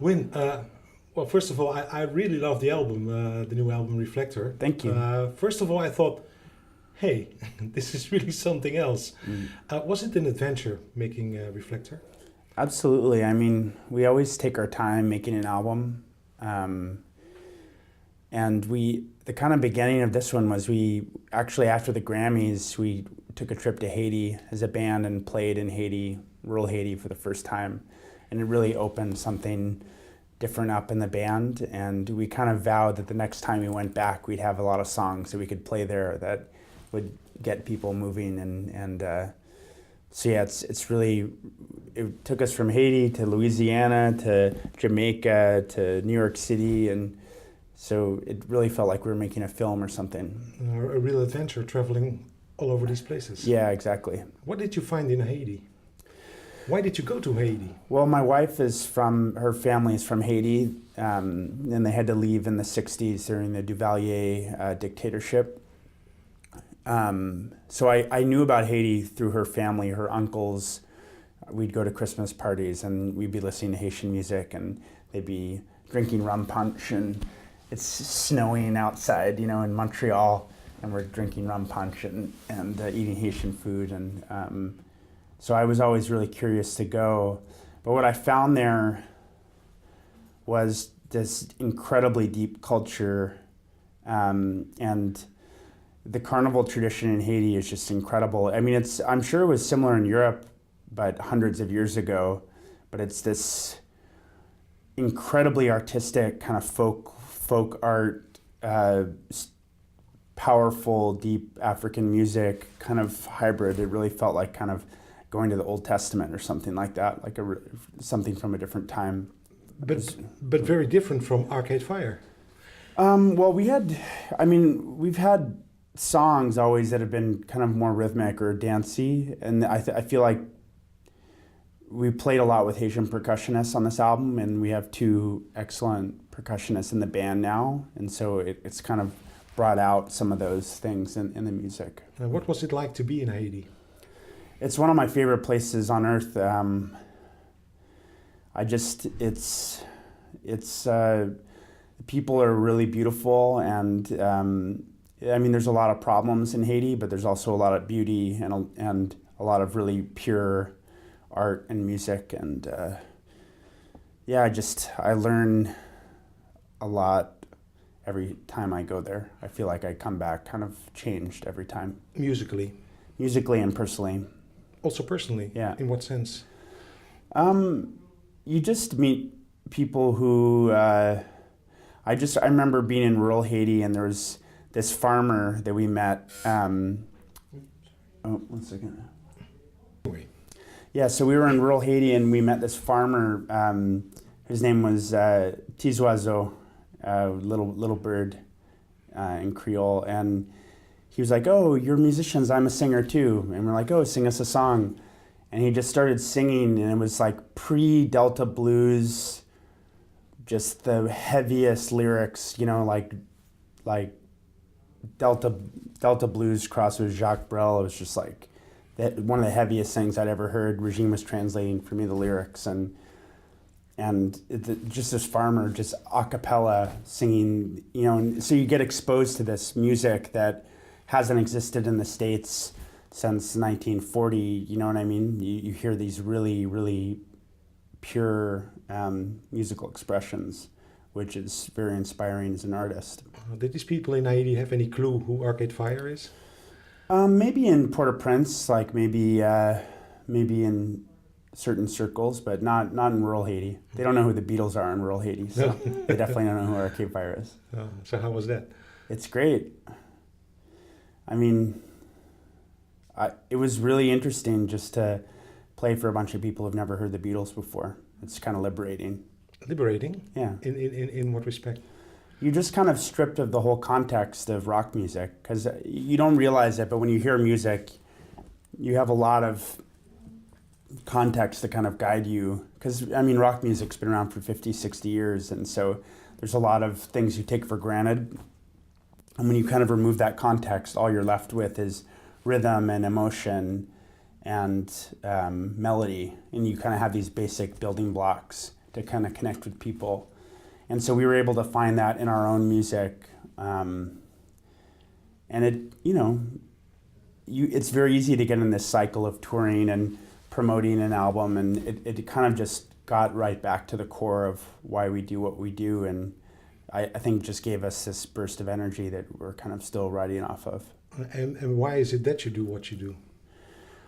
Win. Well, first of all, I really love the album, the new album Reflektor. Thank you. First of all, I thought, hey, this is really something else. Was it an adventure making Reflektor? Absolutely. I mean, we always take our time making an album. And the kind of beginning of this one was we actually, after the Grammys, we took a trip to Haiti as a band and played in Haiti, rural Haiti, for the first time. And it really opened something different up in the band. And we kind of vowed that the next time we went back, we'd have a lot of songs that we could play there that would get people moving. So yeah, it's really, it took us from Haiti to Louisiana to Jamaica to New York City, and so it really felt like we were making a film or something. A real adventure, traveling all over these places. Yeah, exactly. What did you find in Haiti? Why did you go to Haiti? Well, my wife her family is from Haiti, and they had to leave in the 60s during the Duvalier dictatorship. So I knew about Haiti through her family, her uncles. We'd go to Christmas parties and we'd be listening to Haitian music, and they'd be drinking rum punch, and it's snowing outside, in Montreal, and we're drinking rum punch and eating Haitian food. And so I was always really curious to go. But what I found there was this incredibly deep culture, and the carnival tradition in Haiti is just incredible. I mean, I'm sure it was similar in Europe, but hundreds of years ago. But it's this incredibly artistic kind of folk art, powerful, deep African music kind of hybrid. It really felt like kind of going to the Old Testament or something like that, like something from a different time. But very different from Arcade Fire. Well, we've had songs always that have been kind of more rhythmic or dancey, and I feel like we played a lot with Haitian percussionists on this album, and we have two excellent percussionists in the band now, and so it's kind of brought out some of those things in the music. What was it like to be in Haiti? It's one of my favorite places on earth. People are really beautiful, and there's a lot of problems in Haiti, but there's also a lot of beauty and a lot of really pure art and music, and I learn a lot every time I go there. I feel like I come back kind of changed every time. Musically and personally. Also personally? Yeah. In what sense? You just meet people who, I remember being in rural Haiti, and there was this farmer that we met. One second. Yeah, so we were in rural Haiti, and we met this farmer. His name was Tizoiseau, little bird in Creole, and he was like, "Oh, you're musicians. I'm a singer too." And we're like, "Oh, sing us a song." And he just started singing, and it was like pre-Delta blues, just the heaviest lyrics, like Delta blues crossed with Jacques Brel. It was just like one of the heaviest things I'd ever heard. Regine was translating for me the lyrics, and just this farmer just a cappella singing, and so you get exposed to this music that hasn't existed in the States since 1940, you know what I mean? You hear these really, really pure musical expressions, which is very inspiring as an artist. Did these people in Haiti have any clue who Arcade Fire is? Maybe in Port-au-Prince, like maybe in certain circles, but not in rural Haiti. They don't know who the Beatles are in rural Haiti, so they definitely don't know who Arcade Fire is. So how was that? It's great. I mean, it was really interesting just to play for a bunch of people who've never heard the Beatles before. It's kind of liberating. Liberating? Yeah. In what respect? You're just kind of stripped of the whole context of rock music, because you don't realize it, but when you hear music, you have a lot of context to kind of guide you. Because, rock music's been around for 50, 60 years, and so there's a lot of things you take for granted. And when you kind of remove that context, all you're left with is rhythm and emotion and melody, and you kind of have these basic building blocks. to kind of connect with people. And so we were able to find that in our own music. And it's very easy to get in this cycle of touring and promoting an album, and it kind of just got right back to the core of why we do what we do, and I think just gave us this burst of energy that we're kind of still riding off of. And why is it that you do what you do?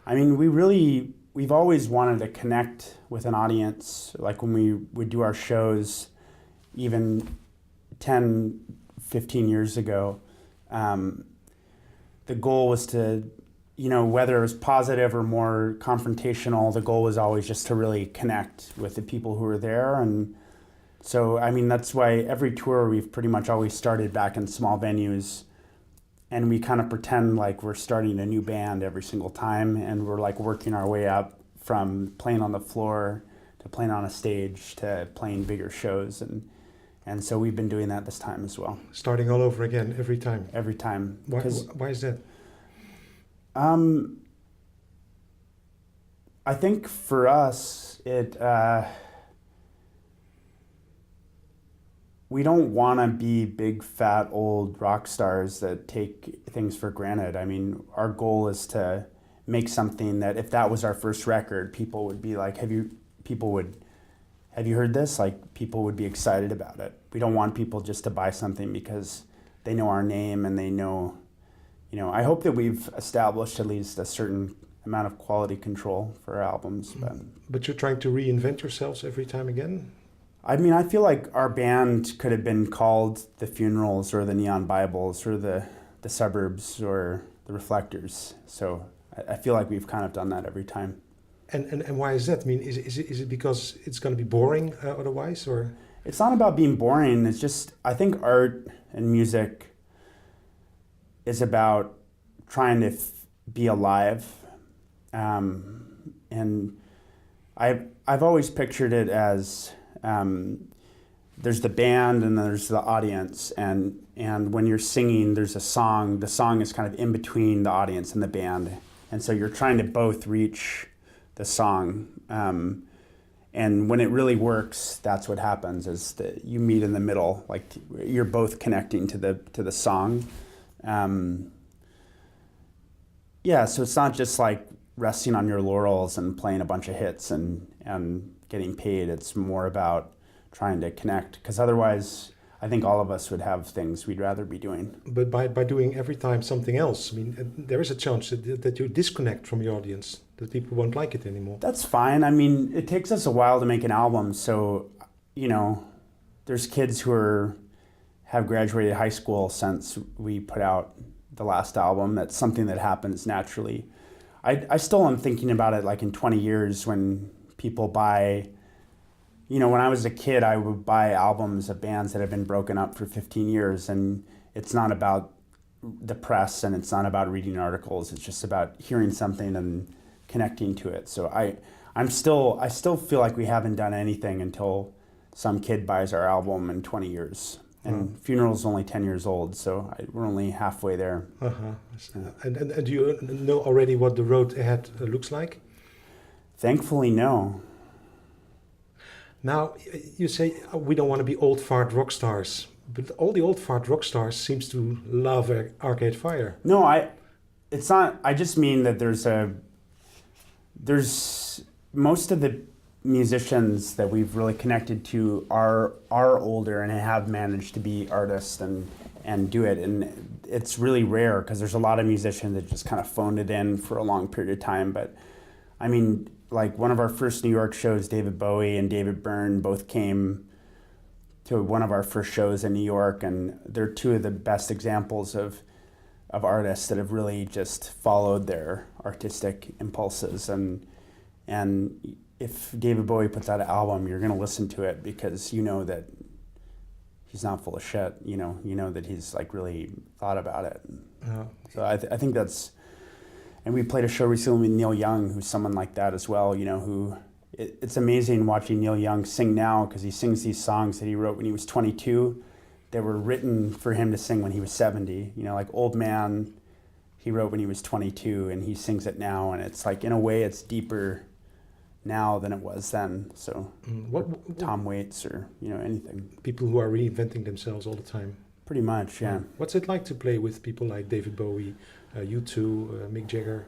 I mean, we've always wanted to connect with an audience. Like when we would do our shows, even 10, 15 years ago, the goal was to, whether it was positive or more confrontational, the goal was always just to really connect with the people who were there. And so, I mean, that's why every tour we've pretty much always started back in small venues, and we kind of pretend like we're starting a new band every single time, and we're like working our way up from playing on the floor to playing on a stage to playing bigger shows. And so we've been doing that this time as well. Starting all over again every time? Every time. Why is that? I think for us, we don't want to be big, fat, old rock stars that take things for granted. I mean, our goal is to make something that if that was our first record, people would be like, have you heard this? Like, people would be excited about it. We don't want people just to buy something because they know our name and they know, I hope that we've established at least a certain amount of quality control for our albums. But you're trying to reinvent yourselves every time again? I mean, I feel like our band could have been called The Funerals or The Neon Bibles or the Suburbs or the Reflektors. So I feel like we've kind of done that every time. And why is that? I mean, is it because it's going to be boring otherwise, or? It's not about being boring. It's just, I think art and music is about trying to be alive. And I've always pictured it as there's the band and there's the audience, and when you're singing, there's a song. The song is kind of in between the audience and the band, and so you're trying to both reach the song. And when it really works, that's what happens, is that you meet in the middle, like you're both connecting to the song. So it's not just like resting on your laurels and playing a bunch of hits and getting paid. It's more about trying to connect, because otherwise I think all of us would have things we'd rather be doing. But by doing every time something else, I mean, there is a chance that you disconnect from your audience, that people won't like it anymore. That's fine. I mean, it takes us a while to make an album, so, there's kids who have graduated high school since we put out the last album. That's something that happens naturally. I still am thinking about it like in 20 years when people buy, when I was a kid, I would buy albums of bands that have been broken up for 15 years, and it's not about the press and it's not about reading articles. It's just about hearing something and connecting to it. So I still feel like we haven't done anything until some kid buys our album in 20 years. And Funeral's only 10 years old, so we're only halfway there. And do you know already what the road ahead looks like? Thankfully, no. Now, you say we don't want to be old fart rock stars, but all the old fart rock stars seems to love Arcade Fire. No, it's not. I just mean that there's most of the musicians that we've really connected to are older and have managed to be artists and do it, and it's really rare because there's a lot of musicians that just kind of phoned it in for a long period of time. But I mean, like one of our first New York shows, David Bowie and David Byrne both came to one of our first shows in New York, and they're two of the best examples of artists that have really just followed their artistic impulses. And if David Bowie puts out an album, you're going to listen to it because you know that he's not full of shit. You know that he's like really thought about it. So I think that's, and we played a show recently with Neil Young, who's someone like that as well. It's amazing watching Neil Young sing now, because he sings these songs that he wrote when he was 22 that were written for him to sing when he was 70. Like Old Man, he wrote when he was 22, and he sings it now, and it's like, in a way, it's deeper now than it was then. So What Tom Waits or anything. people who are reinventing themselves all the time? Pretty much, yeah. What's it like to play with people like David Bowie, U2, Mick Jagger?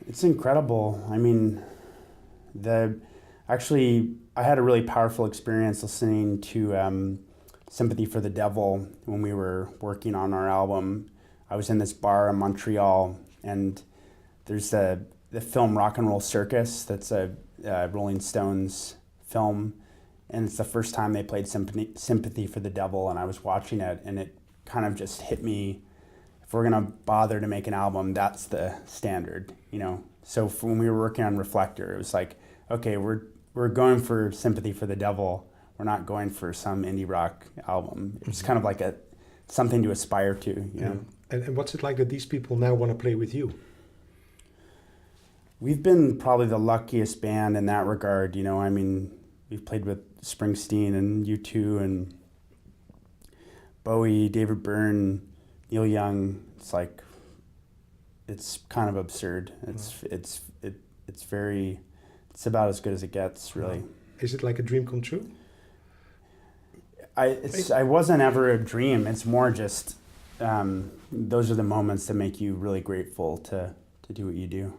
It's incredible. I mean, I had a really powerful experience listening to Sympathy for the Devil when we were working on our album. I was in this bar in Montreal, and there's the film Rock and Roll Circus. That's a Rolling Stones film, and it's the first time they played Sympathy for the Devil, and I was watching it, and it kind of just hit me. If we're gonna bother to make an album, that's the standard, So when we were working on Reflektor, it was like, okay, we're going for Sympathy for the Devil. We're not going for some indie rock album. It's kind of like something to aspire to, And what's it like that these people now want to play with you? We've been probably the luckiest band in that regard, I mean, we've played with Springsteen and U2 and Bowie, David Byrne, Neil Young. It's kind of absurd. It's about as good as it gets, really. Is it like a dream come true? I wasn't ever a dream. It's more just those are the moments that make you really grateful to do what you do.